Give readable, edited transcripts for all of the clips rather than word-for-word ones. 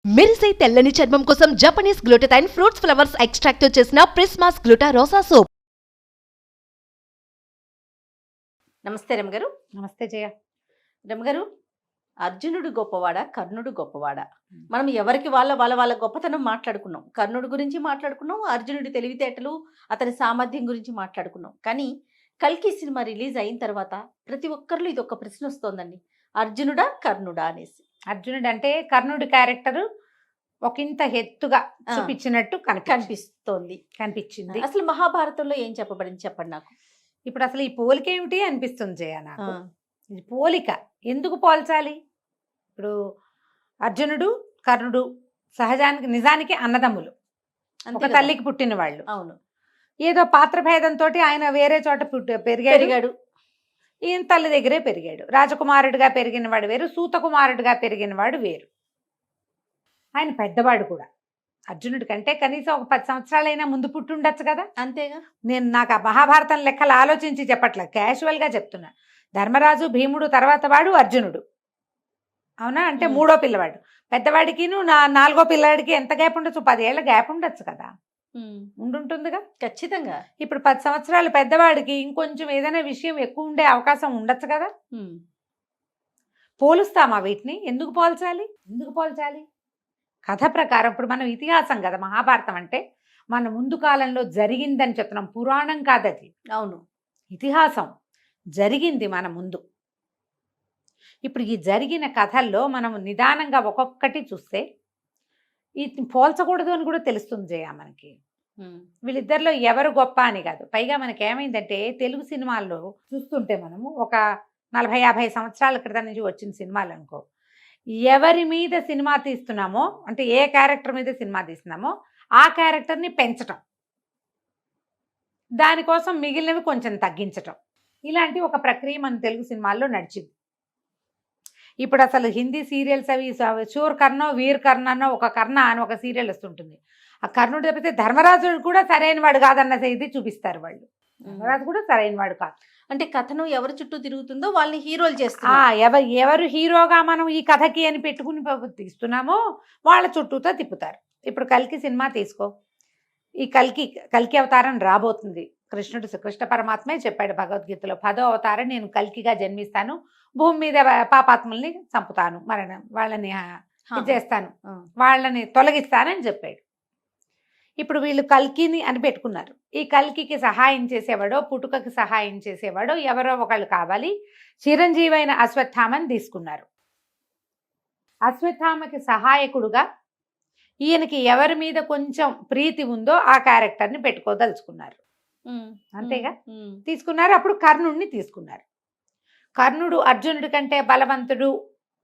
మెరిసే తెల్లని చర్మం కోసం Japanese glutathione fruits flowers extract తో చేసిన ప్రిస్మాస్ గ్లూటా రోసా సోప్. నమస్తే రమగారు. నమస్తే జయ. రమగారు, అర్జునుడు గొప్పవాడా, కర్ణుడు గొప్పవాడా? మనం ఎవరికి వాళ్ళ గొప్పతనం మాట్లాడుకున్నాం. కర్ణుడి గురించి మాట్లాడుకున్నాం, అర్జునుడి తెలివితేటలు, అతని సామర్థ్యం గురించి మాట్లాడుకున్నాం. కానీ కల్కి సినిమా రిలీజ్ అయిన తర్వాత ప్రతి ఒక్కరిలో ఇది ఒక ప్రశ్న వస్తోందండి, అర్జునుడా కర్ణుడా అనేసి. అర్జునుడు అంటే కర్ణుడి క్యారెక్టర్ ఒకంత ఎత్తుగా చూపించినట్టు కనిపించింది. అసలు మహాభారతంలో ఏం చెప్పబడింది చెప్పండి నాకు. ఇప్పుడు అసలు ఈ పోలిక ఏమిటి అనిపిస్తుంది జయ నాకు. ఇది పోలిక ఎందుకు పోల్చాలి? ఇప్పుడు అర్జునుడు కర్ణుడు సహజానికి నిజానికి అన్నదమ్ములు, ఒక తల్లికి పుట్టిన వాళ్ళు. అవును. ఏదో పాత్ర భేదంతో ఆయన వేరే చోట పెరిగాడు, ఈయన తల్లి దగ్గరే పెరిగాడు. రాజకుమారుడిగా పెరిగిన వాడు వేరు, సూతకుమారుడిగా పెరిగిన వాడు వేరు. ఆయన పెద్దవాడు కూడా అర్జునుడి కంటే కనీసం ఒక 10 సంవత్సరాలైనా ముందు పుట్టుండొచ్చు కదా. అంతేగా. నాకు ఆ మహాభారతం లెక్కలు ఆలోచించి చెప్పట్లేదు, క్యాజువల్గా చెప్తున్నా. ధర్మరాజు భీముడు తర్వాత వాడు అర్జునుడు, అవునా? అంటే మూడో పిల్లవాడు. పెద్దవాడికి నాలుగో పిల్లవాడికి ఎంత గ్యాప్ ఉండొచ్చు? 10 ఏళ్ళ గ్యాప్ ఉండొచ్చు కదా. ఉండుంటుందిగా ఖచ్చితంగా. ఇప్పుడు 10 సంవత్సరాలు పెద్దవాడికి ఇంకొంచెం ఏదైనా విషయం ఎక్కువ ఉండే అవకాశం ఉండొచ్చు కదా. పోలుస్తామా వీటిని? ఎందుకు పోల్చాలి? కథ ప్రకారం ఇప్పుడు మనం ఇతిహాసం కదా, మహాభారతం అంటే మన ముందు కాలంలో జరిగిందని చెప్తున్నాం, పురాణం కాదది. అవును, ఇతిహాసం జరిగింది మన ముందు. ఇప్పుడు ఈ జరిగిన కథల్లో మనం నిదానంగా ఒక్కొక్కటి చూస్తే ఇది పోల్చకూడదు అని కూడా తెలుస్తుంది జయ మనకి. వీళ్ళిద్దరిలో ఎవరు గొప్ప అని కాదు. పైగా మనకి ఏమైందంటే తెలుగు సినిమాల్లో చూస్తుంటే మనము ఒక 40-50 సంవత్సరాల క్రితం నుంచి వచ్చిన సినిమాలు అనుకో, ఎవరి మీద సినిమా తీస్తున్నామో, అంటే ఏ క్యారెక్టర్ మీద సినిమా తీస్తున్నామో ఆ క్యారెక్టర్ని పెంచటం, దానికోసం మిగిలినవి కొంచెం తగ్గించటం, ఇలాంటి ఒక ప్రక్రియ మన తెలుగు సినిమాల్లో నడిచింది. ఇప్పుడు అసలు హిందీ సీరియల్స్ అవి శూర్ కర్ణ వీర్ కర్ణ అన్న ఒక కర్ణ అని ఒక సీరియల్ వస్తుంటుంది. ఆ కర్ణుడు తప్పితే ధర్మరాజుడు కూడా సరైన వాడు కాదన్న ఇది చూపిస్తారు వాళ్ళు. ధర్మరాజు కూడా సరైన వాడు కాదు. అంటే కథను ఎవరి చుట్టూ తిరుగుతుందో వాళ్ళని హీరోలు చేస్తారు. ఎవరు హీరోగా మనం ఈ కథకి అని పెట్టుకుని తీస్తున్నామో వాళ్ళ చుట్టూతో తిప్పుతారు. ఇప్పుడు కల్కి సినిమా తీసుకో, ఈ కల్కి అవతారం రాబోతుంది. కృష్ణ పరమాత్మే చెప్పాడు భగవద్గీతలో, 10వ అవతారం నేను కల్కిగా జన్మిస్తాను, భూమి మీద పాపాత్ముల్ని చంపుతాను, వాళ్ళని చేస్తాను, వాళ్ళని తొలగిస్తానని చెప్పాడు. ఇప్పుడు వీళ్ళు కల్కిని అని పెట్టుకున్నారు. ఈ కల్కికి సహాయం చేసేవాడో, పుట్టుకకి సహాయం చేసేవాడో ఎవరో ఒకళ్ళు కావాలి. చిరంజీవి అయిన అశ్వత్థామని తీసుకున్నారు. అశ్వత్థామకి సహాయకుడుగా ఈయనకి ఎవరి మీద కొంచెం ప్రీతి ఉందో ఆ క్యారెక్టర్ని పెట్టుకోదలుచుకున్నారు. అంతేగా తీసుకున్నారు. అప్పుడు కర్ణుడిని తీసుకున్నారు. కర్ణుడు అర్జునుడి కంటే బలవంతుడు,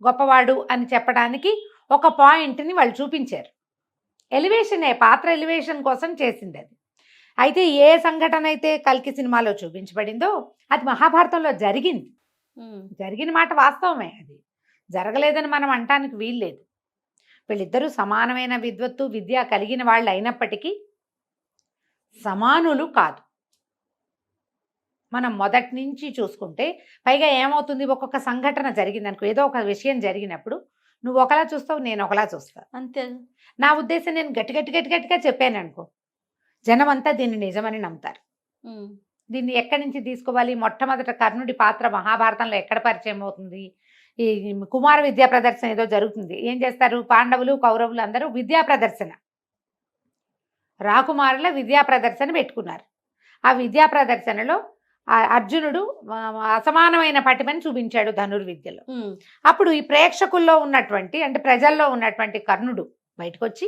గొప్పవాడు అని చెప్పడానికి ఒక పాయింట్ని వాళ్ళు చూపించారు. పాత్ర ఎలివేషన్ కోసం చేసింది అది. అయితే ఏ సంఘటన అయితే కల్కి సినిమాలో చూపించబడిందో అది మహాభారతంలో జరిగిన మాట వాస్తవమే. అది జరగలేదని మనం అనటానికి వీల్లేదు. వీళ్ళిద్దరూ సమానమైన విద్వత్తు విద్య కలిగిన వాళ్ళు అయినప్పటికీ సమానులు కాదు. మనం మొదటి నుంచి చూసుకుంటే పైగా ఏమవుతుంది, ఒక్కొక్క సంఘటన జరిగిందనుకో, ఏదో ఒక విషయం జరిగినప్పుడు నువ్వు ఒకలా చూస్తావు, నేను ఒకలా చూస్తాను. అంతే. నా ఉద్దేశం నేను గట్టిగా చెప్పాను అనుకో, జనం అంతా దీన్ని నిజమని నమ్ముతారు. దీన్ని ఎక్కడి నుంచి తీసుకోవాలి? మొట్టమొదట కర్ణుడి పాత్ర మహాభారతంలో ఎక్కడ పరిచయం అవుతుంది? ఈ కుమార విద్యా ప్రదర్శన ఏదో జరుగుతుంది. ఏం చేస్తారు? పాండవులు కౌరవులు అందరూ విద్యా ప్రదర్శన, రాకుమారుల విద్యా ప్రదర్శన పెట్టుకున్నారు. ఆ విద్యా ప్రదర్శనలో అర్జునుడు అసమానమైన పటిమని చూపించాడు ధనుర్విద్యలో. అప్పుడు ఈ ప్రేక్షకుల్లో ఉన్నటువంటి, అంటే ప్రజల్లో ఉన్నటువంటి కర్ణుడు బయటకు వచ్చి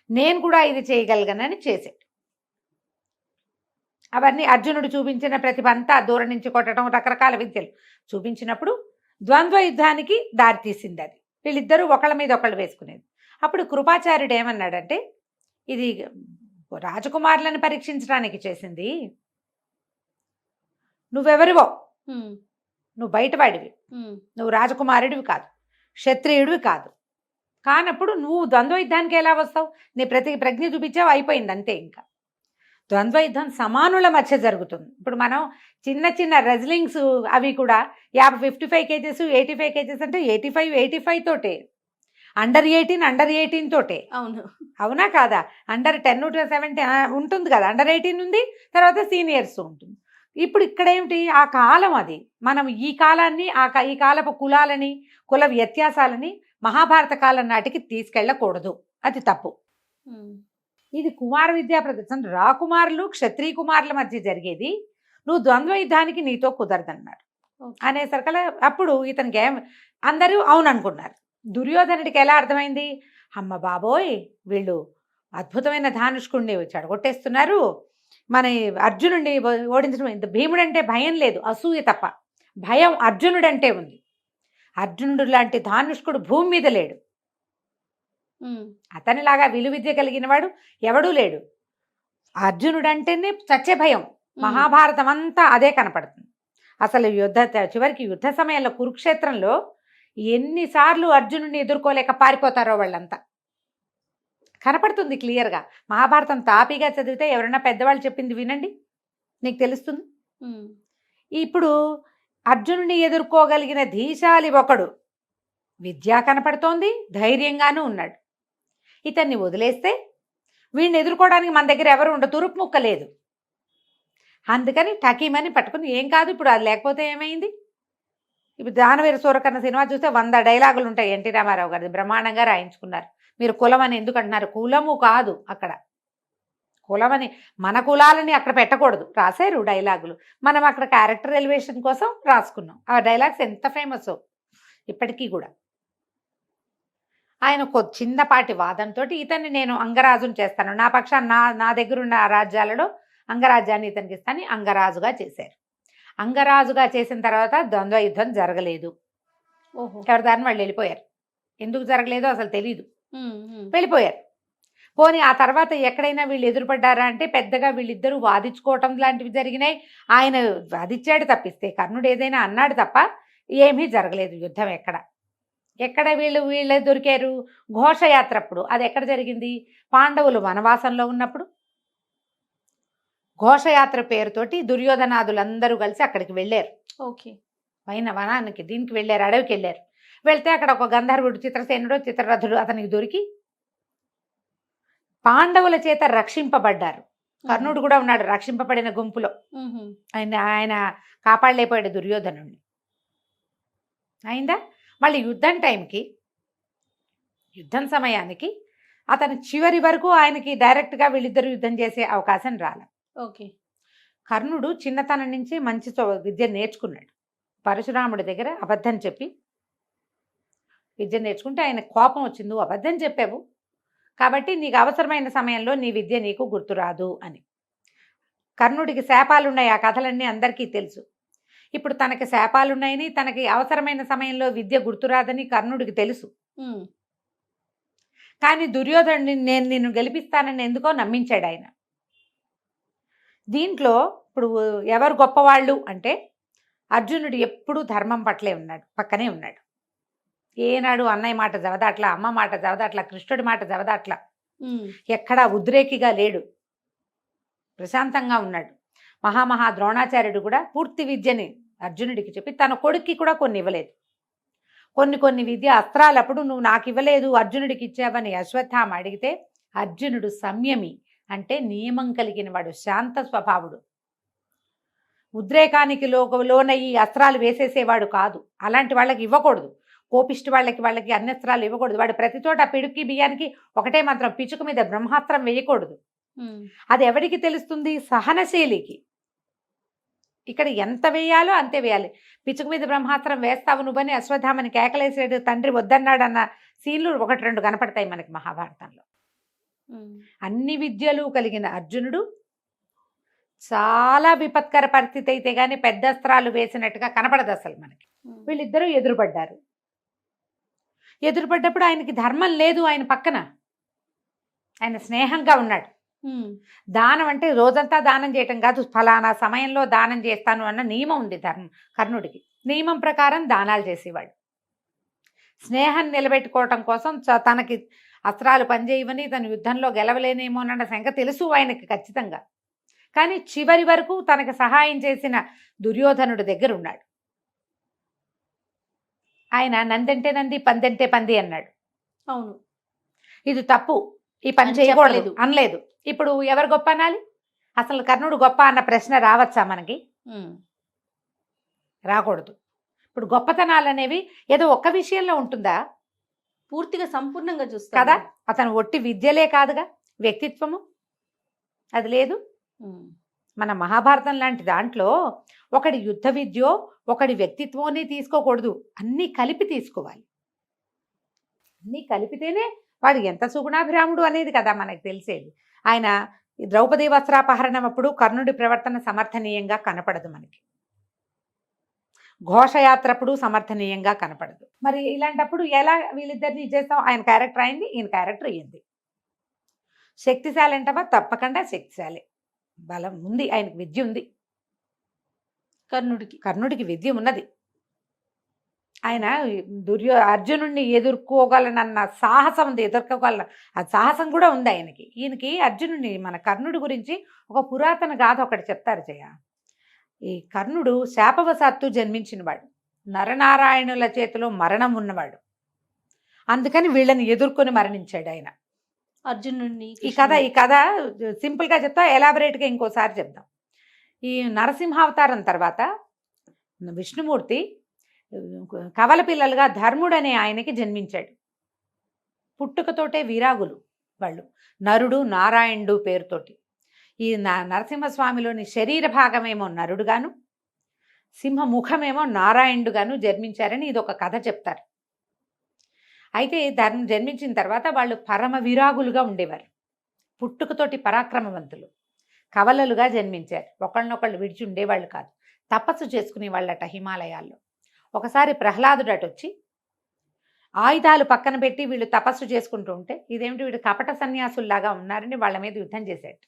నేను కూడా ఇది చేయగలిగానని చేశాడు. అవన్నీ అర్జునుడు చూపించిన ప్రతిభ అంతా దూరం నుంచి కొట్టడం, రకరకాల విద్యలు చూపించినప్పుడు ద్వంద్వ యుద్ధానికి దారితీసింది అది. వీళ్ళిద్దరూ ఒకళ్ళ మీద ఒకళ్ళు వేసుకునేది. అప్పుడు కృపాచార్యుడు ఏమన్నాడంటే, ఇది రాజకుమారులను పరీక్షించడానికి చేసింది, నువ్వెవరివో, నువ్వు బయటవాడివి, నువ్వు రాజకుమారుడివి కాదు, క్షత్రియుడివి కాదు. కానప్పుడు నువ్వు ద్వంద్వ యుద్ధానికి ఎలా వస్తావు? నీ ప్రజ్ఞ చూపించావు, అయిపోయింది అంతే. ఇంకా ద్వంద్వ యుద్ధం సమానుల మధ్య జరుగుతుంది. ఇప్పుడు మనం చిన్న చిన్న రెజ్లింగ్స్ అవి కూడా 55 kgs 85 kgs అంటే 85 తోటే. అండర్ 18 తోటే. అవును. అవునా కాదా? అండర్ 10 to 17 ఉంటుంది కదా, అండర్ 18 ఉంది, తర్వాత సీనియర్స్ ఉంటుంది. ఇప్పుడు ఇక్కడ ఏమిటి, ఆ కాలం అది. మనం ఈ కాలాన్ని ఈ కాలపు కులాలని, కుల వ్యత్యాసాలని మహాభారత కాలం నాటికి తీసుకెళ్ళకూడదు, అది తప్పు. ఇది కుమార విద్యా ప్రదర్శన, రాకుమారులు క్షత్రియ కుమారుల మధ్య జరిగేది, నువ్వు ద్వంద్వ యుద్ధానికి నీతో కుదరదన్నాడు. అనేసరికల్లా అప్పుడు ఇతనికి అందరూ అవును అనుకున్నారు. దుర్యోధనుడికి ఎలా అర్థమైంది, అమ్మ బాబోయ్ వీళ్ళు అద్భుతమైన ధానుష్కుడిని చెడగొట్టేస్తున్నారు, మన అర్జునుడిని ఓడించడం. ఇంత భీముడు అంటే భయం లేదు, అసూయ తప్ప. భయం అర్జునుడంటే ఉంది. అర్జునుడు లాంటి ధానుష్కుడు భూమి మీద లేడు. అతనిలాగా విలువిద్య కలిగిన వాడు ఎవడూ లేడు. అర్జునుడు అంటేనే చచ్చే భయం. మహాభారతం అంతా అదే కనపడుతుంది. అసలు చివరికి యుద్ధ సమయంలో కురుక్షేత్రంలో ఎన్నిసార్లు అర్జునుడిని ఎదుర్కోలేక పారిపోతారో వాళ్ళంతా కనపడుతుంది క్లియర్గా. మహాభారతం తాపీగా చదివితే ఎవరైనా పెద్దవాళ్ళు చెప్పింది వినండి, నీకు తెలుస్తుంది. ఇప్పుడు అర్జునుడిని ఎదుర్కోగలిగిన ధీశాలి ఒకడు, విద్య కనపడుతోంది, ధైర్యంగానూ ఉన్నాడు. ఇతన్ని వదిలేస్తే వీడిని ఎదుర్కోవడానికి మన దగ్గర ఎవరు ఉండదు, తురుపు ముక్క లేదు. అందుకని టకీమని పట్టుకుని ఏం కాదు, ఇప్పుడు అది లేకపోతే ఏమైంది. ఇప్పుడు దానవీర సూరకర్ణ సినిమా చూస్తే 100 డైలాగులు ఉంటాయి ఎన్టీ రామారావు గారిది, బ్రహ్మాండంగా రాయించుకున్నారు. మీరు కులం అని ఎందుకు అంటున్నారు, కులము కాదు అక్కడ, కులమని మన కులాలని అక్కడ పెట్టకూడదు. రాశారు డైలాగులు, మనం అక్కడ క్యారెక్టర్ ఎలివేషన్ కోసం రాసుకున్నాం. ఆ డైలాగ్స్ ఎంత ఫేమస్ ఇప్పటికీ కూడా. ఆయన చిన్నపాటి వాదంతో ఇతన్ని నేను అంగరాజును చేస్తాను, నా పక్షాన్ని నా దగ్గరున్న రాజ్యాలలో అంగరాజ్యాన్ని ఇతనికి ఇస్తాను, అంగరాజుగా చేశారు. అంగరాజుగా చేసిన తర్వాత ద్వంద్వ యుద్ధం జరగలేదు. ఎవరి దాన్ని వాళ్ళు వెళ్ళిపోయారు. ఎందుకు జరగలేదో అసలు తెలీదు, వెళ్ళిపోయారు. పోనీ ఆ తర్వాత ఎక్కడైనా వీళ్ళు ఎదురుపడ్డారా అంటే పెద్దగా వీళ్ళిద్దరూ వాదించుకోవటం లాంటివి జరిగినాయి. ఆయన వాదించాడు తప్పిస్తే, కర్ణుడు ఏదైనా అన్నాడు తప్ప ఏమీ జరగలేదు యుద్ధం. ఎక్కడ వీళ్ళే దొరికారు, ఘోషయాత్ర అప్పుడు. అది ఎక్కడ జరిగింది, పాండవులు వనవాసంలో ఉన్నప్పుడు ఘోషయాత్ర పేరుతోటి దుర్యోధనాదులందరూ కలిసి అక్కడికి వెళ్ళారు. వనానికి దీనికి వెళ్ళారు, అడవికి వెళ్ళారు. వెళ్తే అక్కడ ఒక గంధర్వుడు, చిత్రసేనుడు, చిత్రరథుడు అతనికి దొరికి పాండవుల చేత రక్షింపబడ్డారు. కర్ణుడు కూడా ఉన్నాడు రక్షింపబడిన గుంపులో. ఆయన కాపాడలేకపోయాడు దుర్యోధనుడిని. అయిందా. మళ్ళీ యుద్ధం సమయానికి అతను చివరి వరకు ఆయనకి డైరెక్ట్గా వీళ్ళిద్దరూ యుద్ధం చేసే అవకాశం రాలే. కర్ణుడు చిన్నతనం నుంచి మంచి విద్య నేర్చుకున్నాడు. పరశురాముడి దగ్గర అబద్ధం చెప్పి విద్య నేర్చుకుంటే ఆయన కోపం వచ్చింది, నువ్వు అబద్ధం చెప్పావు కాబట్టి నీకు అవసరమైన సమయంలో నీ విద్య నీకు గుర్తురాదు అని. కర్ణుడికి శాపాలున్నాయి, ఆ కథలన్నీ అందరికీ తెలుసు. ఇప్పుడు తనకి శాపాలున్నాయని, తనకి అవసరమైన సమయంలో విద్య గుర్తురాదని కర్ణుడికి తెలుసు. కానీ దుర్యోధనుడిని నేను నిన్ను గెలిపిస్తానని ఎందుకో నమ్మించాడు ఆయన. దీంట్లో ఇప్పుడు ఎవరు గొప్పవాళ్ళు అంటే అర్జునుడు ఎప్పుడూ ధర్మం పట్లే ఉన్నాడు, పక్కనే ఉన్నాడు. ఏనాడు అన్నయ్య మాట జవదాట్లా, అమ్మ మాట జవదాట్లా, కృష్ణుడి మాట జవదాట్లా, ఎక్కడా ఉద్రేకిగా లేడు, ప్రశాంతంగా ఉన్నాడు. మహామహా ద్రోణాచార్యుడు కూడా పూర్తి విద్యని అర్జునుడికి చెప్పి తన కొడుక్కి కూడా కొన్ని ఇవ్వలేదు. కొన్ని విద్య అస్త్రాలప్పుడు నువ్వు నాకు ఇవ్వలేదు అర్జునుడికి ఇచ్చావని అశ్వత్థామ అడిగితే అర్జునుడు సంయమి అంటే నియమం కలిగిన వాడు, శాంత స్వభావుడు, ఉద్రేకానికి లోనయ్యి అస్త్రాలు వేసేసేవాడు కాదు. అలాంటి వాళ్ళకి ఇవ్వకూడదు, కోపిష్టి వాళ్ళకి అన్యస్త్రాలు ఇవ్వకూడదు. వాడు ప్రతి చోట పిడుక్కి బియ్యానికి ఒకటే మంత్రం, పిచుకు మీద బ్రహ్మాస్త్రం వేయకూడదు. అది ఎవరికి తెలుస్తుంది, సహనశీలికి. ఇక్కడ ఎంత వేయాలో అంతే వేయాలి. పిచుకు మీద బ్రహ్మాస్త్రం వేస్తావు నువ్వని అశ్వత్థామని కేకలేసాడు, తండ్రి వద్దన్నాడన్న సీన్లు 1-2 కనపడతాయి మనకి మహాభారతంలో. అన్ని విద్యలు కలిగిన అర్జునుడు చాలా విపత్కర పరిస్థితి అయితే గాని పెద్ద అస్త్రాలు వేసినట్టుగా కనపడదు అసలు మనకి. వీళ్ళిద్దరూ ఎదురుపడ్డప్పుడు ఆయనకి ధర్మం లేదు, ఆయన పక్కన ఆయన స్నేహంగా ఉన్నాడు. దానం అంటే రోజంతా దానం చేయటం కాదు, ఫలానా సమయంలో దానం చేస్తాను అన్న నియమం ఉంది కర్ణుడికి. నియమం ప్రకారం దానాలు చేసేవాడు. స్నేహం నిలబెట్టుకోవటం కోసం తనకి అస్త్రాలు పనిచేయవని, తను యుద్ధంలో గెలవలేనేమోనన్న సంగతి తెలుసు ఆయనకి ఖచ్చితంగా. కానీ చివరి వరకు తనకు సహాయం చేసిన దుర్యోధనుడి దగ్గర ఉన్నాడు. ఆయన నందంటే నంది, పందంటే పంది అన్నాడు. అవును. ఇది తప్పు, ఈ పని అని చేయకూడదు చెప్పలేదు. అనలేదు. ఇప్పుడు ఎవరు గొప్ప అనాలి? అసలు కర్ణుడు గొప్ప అన్న ప్రశ్న రావచ్చా మనకి? ఉమ్. రాకూడదు. ఇప్పుడు గొప్పతనాలు అనేవి ఏదో ఒక్క విషయంలో ఉంటుందా? పూర్తిగా సంపూర్ణంగా చూస్తాం కదా, అతను ఒట్టి విద్యలే కాదుగా, వ్యక్తిత్వము అది లేదు. ఉమ్. మన మహాభారతం లాంటి దాంట్లో ఒకడి యుద్ధ విద్యో ఒకడి వ్యక్తిత్వాన్ని తీసుకోకూడదు, అన్నీ కలిపి తీసుకోవాలి. అన్నీ కలిపితేనే వాడు ఎంత సుగుణాభిరాముడు అనేది కదా మనకు తెలిసేది. ఆయన ఈ ద్రౌపది వస్త్రాపహరణం అప్పుడు కర్ణుడి ప్రవర్తన సమర్థనీయంగా కనపడదు మనకి, ఘోషయాత్ర అప్పుడు సమర్థనీయంగా కనపడదు. మరి ఇలాంటప్పుడు ఎలా వీళ్ళిద్దరిని చేస్తాం? ఆయన క్యారెక్టర్ అయింది, ఈయన క్యారెక్టర్ అయ్యింది. శక్తిశాలి అంటావా? తప్పకుండా శక్తిశాలి, బలం ఉంది, ఆయనకు విద్య ఉంది. కర్ణుడికి విద్య ఉన్నది. ఆయన అర్జునుడిని ఎదుర్కోగలనన్న సాహసం ఉంది, ఎదుర్కోగలన ఆ సాహసం కూడా ఉంది ఆయనకి. ఈయనకి అర్జునుడిని, మన కర్ణుడి గురించి ఒక పురాతన గాథ ఒకటి చెప్తారు జయ. ఈ కర్ణుడు శాపవశాత్తు జన్మించినవాడు, నరనారాయణుల చేతిలో మరణం ఉన్నవాడు. అందుకని వీళ్ళని ఎదుర్కొని మరణించాడు ఆయన. అర్జునుడిని ఈ కథ సింపుల్గా చెప్తా, ఎలాబరేట్గా ఇంకోసారి చెప్దాం. ఈ నరసింహావతారం తర్వాత విష్ణుమూర్తి కవల పిల్లలుగా ధర్ముడు అనే ఆయనకి జన్మించాడు. పుట్టుకతోటే వీరాగులు వాళ్ళు, నరుడు నారాయణుడు పేరుతోటి. ఈ నరసింహస్వామిలోని శరీర భాగమేమో నరుడుగాను, సింహ ముఖమేమో నారాయణుడుగాను జన్మించారని ఇది ఒక కథ చెప్తారు. అయితే జన్మించిన తర్వాత వాళ్ళు పరమ విరాగులుగా ఉండేవారు, పుట్టుకతోటి పరాక్రమవంతులు, కవలలుగా జన్మించారు. ఒకళ్ళనొకళ్ళు విడిచి ఉండేవాళ్ళు కాదు, తపస్సు చేసుకునే వాళ్ళట హిమాలయాల్లో. ఒకసారి ప్రహ్లాదుడు అటు వచ్చి ఆయుధాలు పక్కన పెట్టి వీళ్ళు తపస్సు చేసుకుంటూ ఉంటే, ఇదేమిటి వీడు కపట సన్యాసుల్లాగా ఉన్నారని వాళ్ళ మీద యుద్ధం చేశాడు.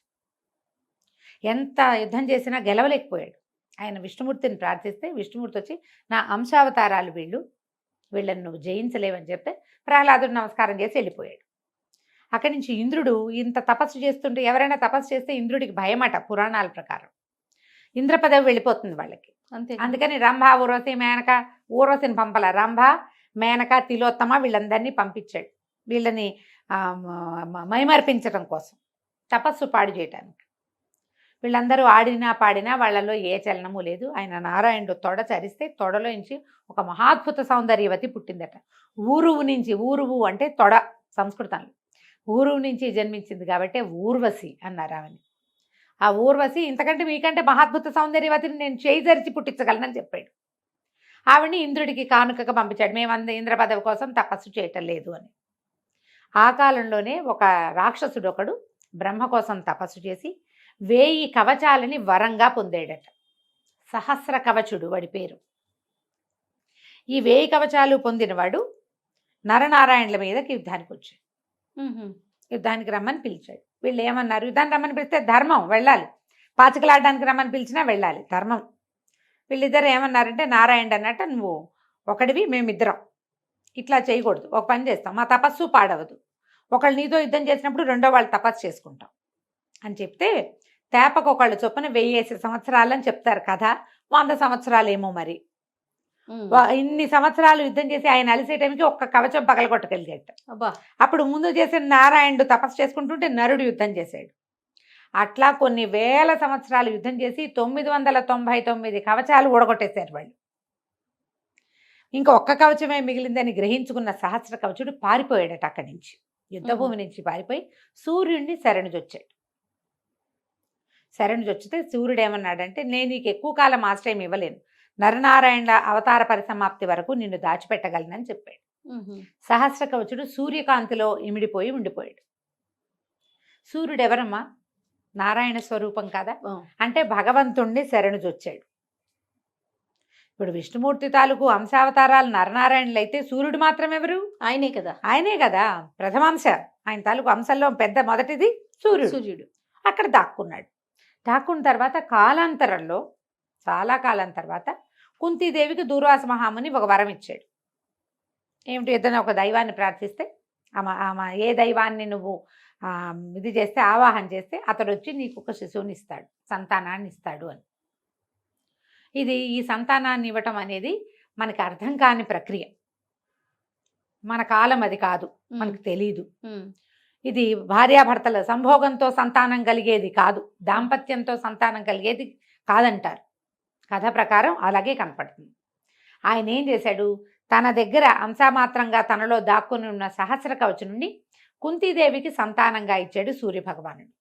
ఎంత యుద్ధం చేసినా గెలవలేకపోయాడు. ఆయన విష్ణుమూర్తిని ప్రార్థిస్తే విష్ణుమూర్తి వచ్చి, నా అంశావతారాలు వీళ్ళని నువ్వు జయించలేవని చెప్తే ప్రహ్లాదుడు నమస్కారం చేసి వెళ్ళిపోయాడు. అక్కడి నుంచి ఇంద్రుడు ఇంత తపస్సు చేస్తుంటే, ఎవరైనా తపస్సు చేస్తే ఇంద్రుడికి భయమట పురాణాల ప్రకారం, ఇంద్ర పదవి వెళ్ళిపోతుంది వాళ్ళకి. అంతే. అందుకని రంభ, ఊర్వశి, మేనక, ఊర్వశిని పంపల, రంభ, మేనక, తిలోత్తమ వీళ్ళందరినీ పంపించాడు, వీళ్ళని మైమర్పించడం కోసం, తపస్సు పాడు చేయటానికి. వీళ్ళందరూ ఆడినా పాడినా వాళ్ళలో ఏ చలనము లేదు. ఆయన నారాయణుడు తొడ చరిస్తే తొడలో నుంచి ఒక మహాద్భుత సౌందర్యవతి పుట్టిందట. ఊరువు నుంచి, ఊరువు అంటే తొడ సంస్కృతంలో, ఊరువు నుంచి జన్మించింది కాబట్టి ఊర్వశి అన్నారు ఆమెని. ఆ ఊర్వశి ఇంతకంటే మీకంటే మహాద్భుత సౌందర్యవతిని నేను చేయి ధరించి పుట్టించగలనని చెప్పాడు. ఆవిడ్ని ఇంద్రుడికి కానుకగా పంపించాడు, మేమంద ఇంద్ర పదవి కోసం తపస్సు చేయటం లేదు అని. ఆ కాలంలోనే ఒక రాక్షసుడు ఒకడు బ్రహ్మ కోసం తపస్సు చేసి 1000 కవచాలని వరంగా పొందాడట. సహస్ర కవచుడు వాడి పేరు. ఈ 1000 కవచాలు పొందినవాడు నరనారాయణుల మీదకి యుద్ధానికి వచ్చాడు. యుద్ధానికి రమ్మని పిలిచాడు. వీళ్ళు ఏమన్నారు? యుద్ధానికి రమ్మని పిలిస్తే ధర్మం, వెళ్ళాలి. పాచికలాడడానికి రమ్మని పిలిచినా వెళ్ళాలి, ధర్మం. వీళ్ళిద్దరు ఏమన్నారంటే, నారాయణుడు అన్నట్టు నువ్వు ఒకడివి, మేమిద్దరం ఇట్లా చేయకూడదు, ఒక పని చేస్తాం, మా తపస్సు పాడవదు, ఒకళ్ళు నీతో యుద్ధం చేసినప్పుడు రెండో వాళ్ళు తపస్సు చేసుకుంటాం అని చెప్తే, తేపకు ఒకళ్ళు చొప్పున 1000 సంవత్సరాలని చెప్తారు కదా, 100 సంవత్సరాలేమో మరి. ఇన్ని సంవత్సరాలు యుద్ధం చేసి ఆయన అలిసే టైంకి ఒక్క కవచం పగలగొట్టగలిగాట. అప్పుడు ముందు చేసిన నారాయణుడు తపస్సు చేసుకుంటుంటే నరుడు యుద్ధం చేశాడు. అట్లా కొన్ని వేల సంవత్సరాలు యుద్ధం చేసి 999 కవచాలు ఊడగొట్టేశారు వాళ్ళు. ఇంకా ఒక్క కవచమే మిగిలిందని గ్రహించుకున్న సహస్ర కవచుడు పారిపోయాడట అక్కడి నుంచి, యుద్ధభూమి నుంచి పారిపోయి సూర్యుడిని శరణుజొచ్చాడు. శరణుజొచ్చితే సూర్యుడు ఏమన్నాడంటే, నేను నీకు ఎక్కువ కాలం ఆశ్రయం ఇవ్వలేను, నరనారాయణుల అవతార పరిసమాప్తి వరకు నిన్ను దాచిపెట్టగలనని చెప్పాడు. సహస్ర కవచుడు సూర్యకాంతిలో ఇమిడిపోయి ఉండిపోయాడు. సూర్యుడు ఎవరమ్మా? నారాయణ స్వరూపం కదా, అంటే భగవంతుణ్ణి శరణుజొచ్చాడు. ఇప్పుడు విష్ణుమూర్తి తాలూకు అంశావతారాలు నరనారాయణులు అయితే సూర్యుడు మాత్రం ఎవరు? ఆయనే కదా ప్రథమాంశ. ఆయన తాలూకు అంశంలో పెద్ద మొదటిది సూర్యుడు. అక్కడ దాక్కున్న తర్వాత కాలాంతరంలో, చాలా కాలం తర్వాత కుంతీదేవికి దూర్వాస మహాముని ఒక వరం ఇచ్చాడు. ఏమిటి? ఏదైనా ఒక దైవాన్ని ప్రార్థిస్తే, ఆమె ఏ దైవాన్ని నువ్వు ఇది చేస్తే, ఆవాహన చేస్తే, అతడు వచ్చి నీకు ఒక శిశువుని ఇస్తాడు, సంతానాన్ని ఇస్తాడు అని. ఈ సంతానాన్ని ఇవ్వటం అనేది మనకి అర్థం కాని ప్రక్రియ. మన కాలం అది కాదు, మనకు తెలీదు. ఇది భార్యాభర్తల సంభోగంతో సంతానం కలిగేది కాదు, దాంపత్యంతో సంతానం కలిగేది కాదంటారు. కథ ప్రకారం అలాగే కనపడుతుంది. ఆయన ఏం చేశాడు, తన దగ్గర అంశమాత్రంగా తనలో దాక్కుని ఉన్న సహస్ర కవచ నుండి కుంతీదేవికి సంతానంగా ఇచ్చాడు సూర్యభగవానుడు.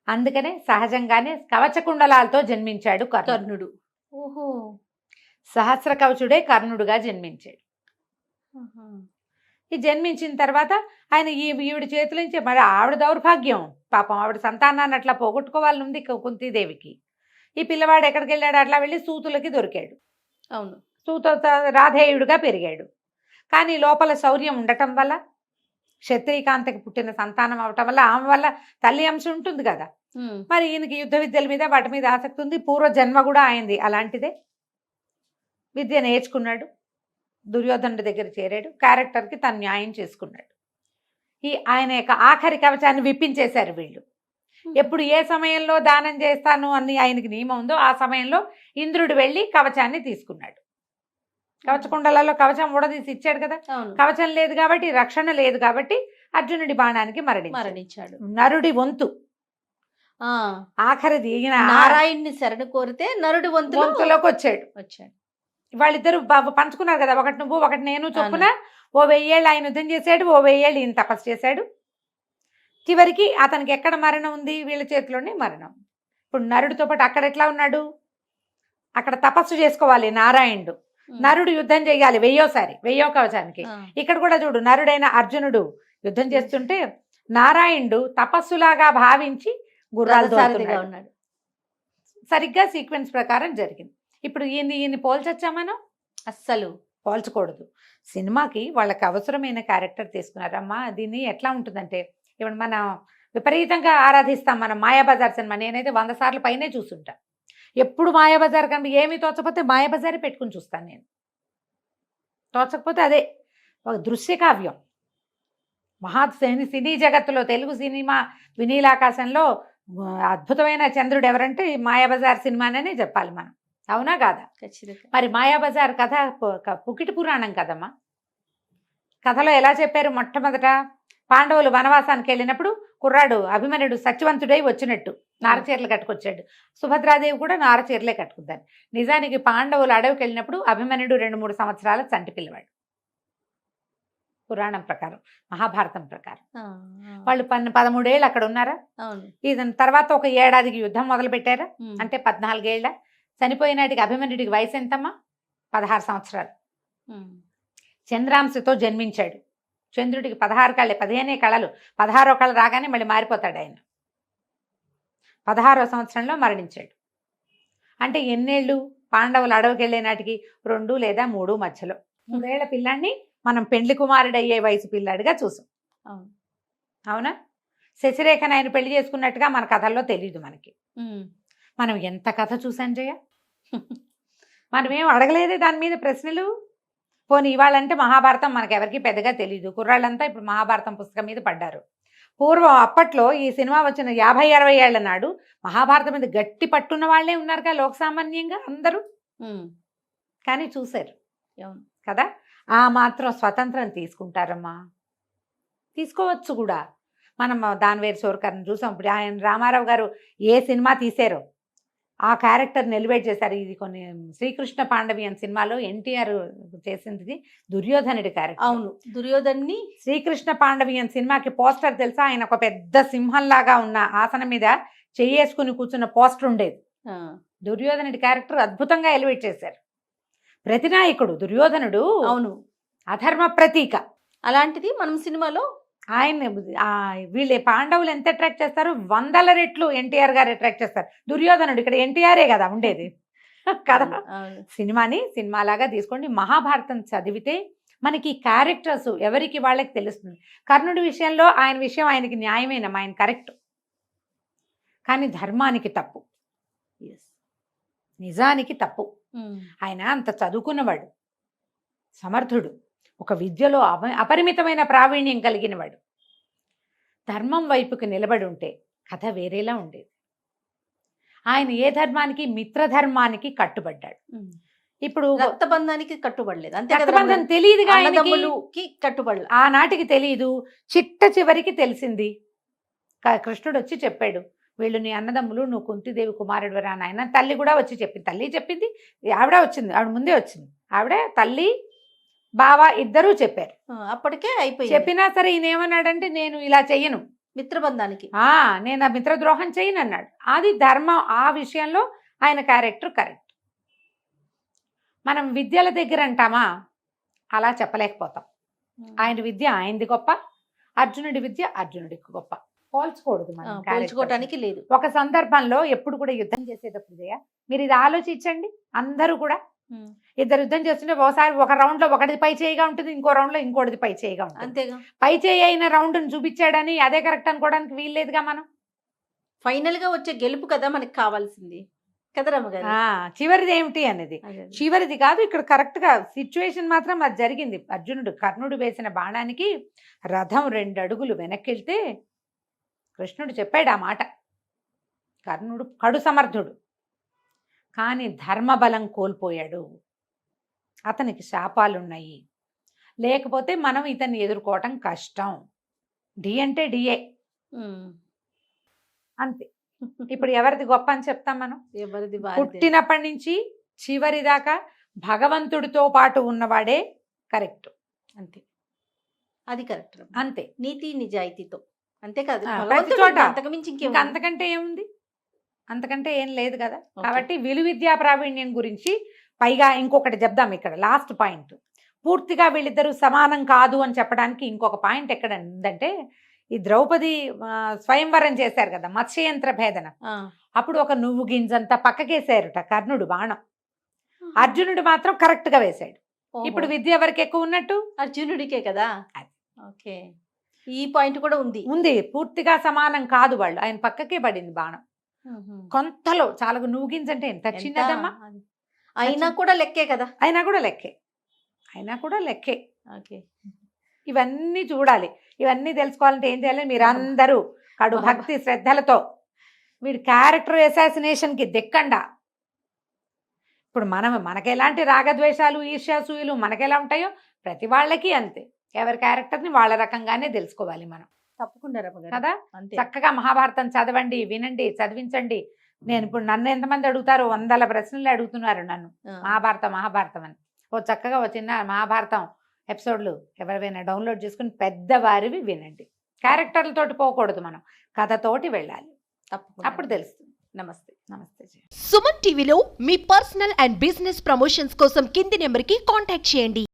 అందుకనే సహజంగానే కవచకుండలాలతో జన్మించాడు కర్ణుడు. ఓహో, సహస్ర కవచుడే కర్ణుడుగా జన్మించాడు. ఈ జన్మించిన తర్వాత ఆయన ఈవిడ చేతుల నుంచి, మరి ఆవిడ దౌర్భాగ్యం పాపం, ఆవిడ సంతానాన్ని అట్లా పోగొట్టుకోవాలని ఉంది కుంతీదేవికి. ఈ పిల్లవాడు ఎక్కడికి వెళ్ళాడు, అట్లా వెళ్ళి సూతులకి దొరికాడు. అవును, సూత రాధేయుడుగా పెరిగాడు. కానీ లోపల శౌర్యం ఉండటం వల్ల, క్షత్రియకాంతకి పుట్టిన సంతానం అవటం వల్ల, ఆమె వల్ల తల్లి అంశం ఉంటుంది కదా, మరి ఈయనకి యుద్ధ విద్యల మీద వాటి మీద ఆసక్తి ఉంది. పూర్వ జన్మ కూడా అయింది అలాంటిదే. విద్య నేర్చుకున్నాడు, దుర్యోధనుడి దగ్గర చేరాడు, క్యారెక్టర్కి తను న్యాయం చేసుకున్నాడు. ఆయన యొక్క ఆఖరి కవచాన్ని విప్పించేశారు వీళ్ళు. ఎప్పుడు ఏ సమయంలో దానం చేస్తాను అని ఆయనకి నియమం ఉందో ఆ సమయంలో ఇంద్రుడు వెళ్ళి కవచాన్ని తీసుకున్నాడు. కవచకుండలలో కవచం ఊడదీసి ఇచ్చాడు కదా, కవచం లేదు కాబట్టి, రక్షణ లేదు కాబట్టి అర్జునుడి బాణానికి మరణించాడు. నరుడి వంతు ఆఖరిది, నారాయణ్ణి శరణు కోరితే నరుడి వంతులోకి వచ్చాడు. వాళ్ళిద్దరు పంచుకున్నారు కదా, ఒకటి నువ్వు ఒకటి నేను చొప్పున. ఓ 1000 ఏళ్ళు ఆయన యుద్ధం చేశాడు, ఓ 1000 ఏళ్ళు ఈయన తపస్సు చేశాడు. చివరికి అతనికి ఎక్కడ మరణం ఉంది, వీళ్ళ చేతిలోనే మరణం. ఇప్పుడు నరుడితో పాటు అక్కడ ఎట్లా ఉన్నాడు, అక్కడ తపస్సు చేసుకోవాలి నారాయణుడు, నరుడు యుద్ధం చేయాలి 1000 కవచానికి. ఇక్కడ కూడా చూడు, నరుడైన అర్జునుడు యుద్ధం చేస్తుంటే నారాయణుడు తపస్సులాగా భావించి గుర్రాలు ఉన్నాడు. సరిగ్గా సీక్వెన్స్ ప్రకారం జరిగింది. ఇప్పుడు ఈయన్ని పోల్చొచ్చా మనం? అస్సలు పోల్చకూడదు. సినిమాకి వాళ్ళకి అవసరమైన క్యారెక్టర్ తీసుకున్నారమ్మా. దీన్ని ఎట్లా ఉంటుందంటే, ఇప్పుడు మనం విపరీతంగా ఆరాధిస్తాం మనం మాయాబజార్ సినిమా. నేనైతే 100 సార్లు పైనే చూస్తుంటా. ఎప్పుడు మాయాబజార్ కంటే ఏమీ తోచకపోతే మాయాబజారే పెట్టుకుని చూస్తాను నేను. తోచకపోతే అదే ఒక దృశ్య కావ్యం. సినీ జగత్తులో, తెలుగు సినిమా వినీలాకాశంలో అద్భుతమైన చంద్రుడు ఎవరంటే మాయాబజార్ సినిమానే చెప్పాలి మనం. అవునా కాదా? ఖచ్చితంగా. మరి మాయాబజార్ కథ పుకిటి పురాణం కదమ్మా. కథలో ఎలా చెప్పారు, మొట్టమొదట పాండవులు వనవాసానికి వెళ్ళినప్పుడు కుర్రాడు అభిమన్యుడు సత్యవంతుడై వచ్చినట్టు నారచీరలు కట్టుకొచ్చాడు. సుభద్రాదేవి కూడా నారచీరలే కట్టుకుందాన్ని. నిజానికి పాండవులు అడవికి వెళ్ళినప్పుడు అభిమన్యుడు 2-3 సంవత్సరాల చంటి పిల్లవాడు పురాణం ప్రకారం, మహాభారతం ప్రకారం. వాళ్ళు 13 ఏళ్ళు అక్కడ ఉన్నారా? దీని తర్వాత ఒక ఏడాదికి యుద్ధం మొదలు పెట్టారా? అంటే 14 ఏళ్ళ. చనిపోయినాటికి అభిమన్యుడికి వయసు ఎంతమ్మా? 16 సంవత్సరాలు. చంద్రాంశతో జన్మించాడు. చంద్రుడికి 16 కళ్ళే, 15 కళలు. 16వ కళ రాగానే మళ్ళీ మారిపోతాడు ఆయన. 16వ సంవత్సరంలో మరణించాడు. అంటే ఎన్నేళ్ళు? పాండవులు అడవికి వెళ్ళే నాటికి 2 లేదా 3 మధ్యలో. 3 ఏళ్ల పిల్లాడిని మనం పెండ్లి కుమారుడు అయ్యే వయసు పిల్లాడిగా చూసాం. అవునా? శశిరేఖను ఆయన పెళ్లి చేసుకున్నట్టుగా మన కథల్లో తెలియదు మనకి. మనం ఎంత కథ చూసాం జయ, మనమేం అడగలేదే దాని మీద ప్రశ్నలు. పోనీ ఇవాళంటే మహాభారతం మనకెవరికి పెద్దగా తెలియదు. కుర్రాళ్ళంతా ఇప్పుడు మహాభారతం పుస్తకం మీద పడ్డారు. పూర్వం అప్పట్లో ఈ సినిమా వచ్చిన 50-60 ఏళ్ల నాడు మహాభారతం మీద గట్టి పట్టున్న వాళ్ళే ఉన్నారుగా లోక సామాన్యంగా అందరూ. కానీ చూశారు కదా, ఆ మాత్రం స్వతంత్రం తీసుకుంటారమ్మా. తీసుకోవచ్చు కూడా. మనం దానివేరు సోరకర్ని చూసాం. ఇప్పుడు ఆయన రామారావు గారు ఏ సినిమా తీశారో ఆ క్యారెక్టర్ ఎలివేట్ చేశారు. ఇది కొన్ని శ్రీకృష్ణ పాండవి అనే సినిమాలో ఎన్టీఆర్ చేసింది దుర్యోధనుడి క్యారెక్టర్. అవును, దుర్యోధన్ని. శ్రీకృష్ణ పాండవి అనే సినిమాకి పోస్టర్ తెలుసా? ఆయన ఒక పెద్ద సింహంలాగా ఉన్న ఆసనం మీద చెయ్యేసుకుని కూర్చున్న పోస్టర్ ఉండేది. దుర్యోధనుడి క్యారెక్టర్ అద్భుతంగా ఎలివేట్ చేశారు. ప్రతినాయకుడు దుర్యోధనుడు. అవును, అధర్మ ప్రతీక. అలాంటిది మనం సినిమాలో ఆయన వీళ్ళే పాండవులు ఎంత అట్రాక్ట్ చేస్తారు, 100 రెట్లు ఎన్టీఆర్ గారు అట్రాక్ట్ చేస్తారు. దుర్యోధనుడు ఇక్కడ ఎన్టీఆరే కదా ఉండేది కదా. సినిమాని సినిమాలాగా తీసుకోండి. మహాభారతం చదివితే మనకి క్యారెక్టర్స్ ఎవరికి వాళ్ళకి తెలుస్తుంది. కర్ణుడి విషయంలో ఆయన విషయం ఆయనకి న్యాయమేనమ్మా, ఆయన కరెక్ట్. కానీ ధర్మానికి తప్పు, నిజానికి తప్పు. ఆయన అంత చదువుకున్నవాడు, సమర్థుడు, ఒక విద్యలో అపరిమితమైన ప్రావీణ్యం కలిగినవాడు. ధర్మం వైపుకి నిలబడి ఉంటే కథ వేరేలా ఉండేది. ఆయన ఏ ధర్మానికి? మిత్రధర్మానికి కట్టుబడ్డాడు. ఇప్పుడు రక్తబంధానికి కట్టుబడలేదు అంతే కదా రక్తబంధం రమగారు? తెలియదుగా ఆయనకి. అన్నదమ్ములుకి కట్టుబడలే. ఆనాటికి తెలియదు, చిట్ట చివరికి తెలిసింది. కృష్ణుడు వచ్చి చెప్పాడు, వీళ్ళు నీ అన్నదమ్ములు, నువ్వు కుంతిదేవి కుమారుడు రా నాయన. తల్లి కూడా వచ్చి చెప్పింది, తల్లి చెప్పింది, ఆవిడ వచ్చింది, ఆవిడ ముందే వచ్చింది. ఆవిడ తల్లి బావ ఇద్దరూ చెప్పారు. అప్పటికే అయిపోయింది. చెప్పినా సరే ఈయన ఏమన్నాడంటే, నేను ఇలా చెయ్యను, మిత్రబంధానికి నేను ఆ మిత్రద్రోహం చేయను అన్నాడు. అది ధర్మం. ఆ విషయంలో ఆయన క్యారెక్టర్ కరెక్ట్. మనం విద్యల దగ్గర అంటామా, అలా చెప్పలేకపోతాం. ఆయన విద్య ఆయనది గొప్ప, అర్జునుడి విద్య అర్జునుడికి గొప్ప. పోల్చుకోవద్దు మనం. పోల్చుకోవటానికి లేదు. ఒక సందర్భంలో ఎప్పుడు కూడా యుద్ధం చేసేటప్పుడు మీరు ఇది ఆలోచించండి. అందరూ కూడా ఇద్దరు యుద్ధం చేస్తుంటే ఒకసారి ఒక రౌండ్ లో ఒకటిది పై చేయిగా ఉంటుంది, ఇంకో రౌండ్ లో ఇంకోటిది పై చేయిగా ఉంటుంది. అంతేగా. పై చేయి అయిన రౌండ్ చూపించాడని అదే కరెక్ట్ అనుకోవడానికి వీల్లేదుగా. మనం ఫైనల్ గా వచ్చే గెలుపు కదా మనకి కావాల్సింది కదా రమగారు. చివరిది ఏమిటి అనేది చివరిది కాదు, ఇక్కడ కరెక్ట్ గా సిచ్యువేషన్ మాత్రం అది జరిగింది. అర్జునుడు కర్ణుడు వేసిన బాణానికి రథం 2 అడుగులు వెనక్కెళ్తే కృష్ణుడు చెప్పాడు ఆ మాట. కర్ణుడు కడు సమర్థుడు, కానీ ధర్మబలం కోల్పోయాడు. అతనికి శాపాలున్నాయి, లేకపోతే మనం ఇతన్ని ఎదుర్కోవటం కష్టం. డి అంటే డిఏ అంతే. ఇప్పుడు ఎవరిది గొప్ప అని చెప్తాం మనం? ఎవరిది? పుట్టినప్పటి నుంచి చివరి దాకా భగవంతుడితో పాటు ఉన్నవాడే కరెక్ట్. అంతే, అది కరెక్ట్. అంతే. నీతి నిజాయితీతో, అంతే కదా. ప్రతి చోట అంతకుమించి ఇంకా అంతకంటే ఏముంది? అంతకంటే ఏం లేదు కదా. కాబట్టి విలువిద్యా ప్రావీణ్యం గురించి పైగా ఇంకొకటి చెప్దాం. ఇక్కడ లాస్ట్ పాయింట్, పూర్తిగా వీళ్ళిద్దరూ సమానం కాదు అని చెప్పడానికి ఇంకొక పాయింట్ ఎక్కడ ఉందంటే, ఈ ద్రౌపది స్వయంవరం చేశారు కదా, మత్స్యయంత్ర భేదన. అప్పుడు ఒక నువ్వు గింజంతా పక్కకేసారుట కర్ణుడు బాణం, అర్జునుడు మాత్రం కరెక్ట్ గా వేశాడు. ఇప్పుడు విద్య ఎవరికి ఎక్కువ ఉన్నట్టు? అర్జునుడికే కదా. ఓకే, ఈ పాయింట్ కూడా ఉంది. పూర్తిగా సమానం కాదు వాళ్ళు, ఆయన పక్కకే పడింది బాణం. కొంతలో చాలా నువ్వు గింజంటే ఎంత చిన్నదమ్మా, అయినా కూడా లెక్కే కదా. అయినా కూడా లెక్కే. ఓకే, ఇవన్నీ చూడాలి. ఇవన్నీ తెలుసుకోవాలంటే ఏం చేయాలి? మీరు అందరూ కడు భక్తి శ్రద్ధలతో వీడి క్యారెక్టర్ అసాసినేషన్కి దిక్కండా. ఇప్పుడు మనకి ఎలాంటి రాగద్వేషాలు, ఈర్ష్యాసూయులు మనకెలా ఉంటాయో ప్రతి వాళ్ళకి అంతే. ఎవరి క్యారెక్టర్ని వాళ్ళ రకంగానే తెలుసుకోవాలి మనం. తప్పకుండా కదా. చక్కగా మహాభారతం చదవండి, వినండి, చదివించండి. నేను ఇప్పుడు నన్ను ఎంతమంది అడుగుతారు, 100 ప్రశ్నలు అడుగుతున్నారు నన్ను, మహాభారతం అని. చక్కగా చిన్న మహాభారతం ఎపిసోడ్లు ఎవరైనా డౌన్లోడ్ చేసుకుని పెద్దవారివి వినండి. క్యారెక్టర్లతోటి పోకూడదు, మనం కథతోటి వెళ్ళాలి. అప్పుడు తెలుస్తుంది. నమస్తే. సుమన్ టీవీలో మీ పర్సనల్ అండ్ బిజినెస్ ప్రమోషన్స్ కోసం కింది నెంబర్కి కాంటాక్ట్ చేయండి.